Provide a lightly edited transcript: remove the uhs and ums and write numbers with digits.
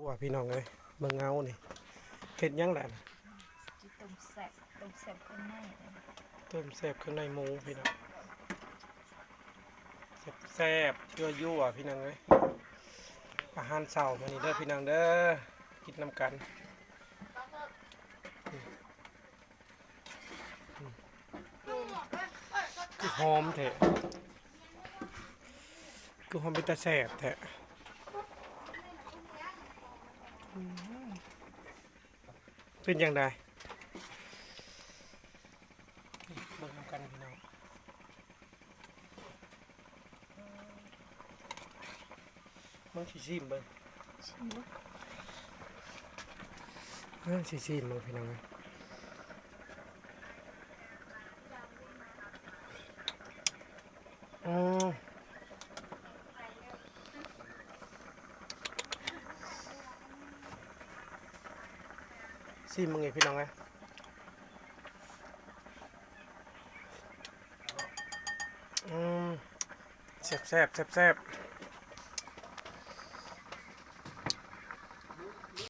ว่าพี่น้องเลยเบิ่งเงานี่เห็ดยังแหละ จิต้มแซ่บข้างในเลย ต้มแซ่บข้างในหมูพี่น้องแซ่บยั่วๆพี่น้องเลยอาหารเช้ามื้อนี้เด้อพี่น้องเด้อกินน้ำกันคือหอมแท้คือหอมเป็นตาแซ่บแท้เป็นยังไงเบิ่งน้ำกันพี่น้องมันสิชิมเบิ่ง ชิมลูก สิชิมเบิ่งพี่น้องเอ้ยอ๋อชิมมึงไงพี่น้องเอ้ยแซ่บ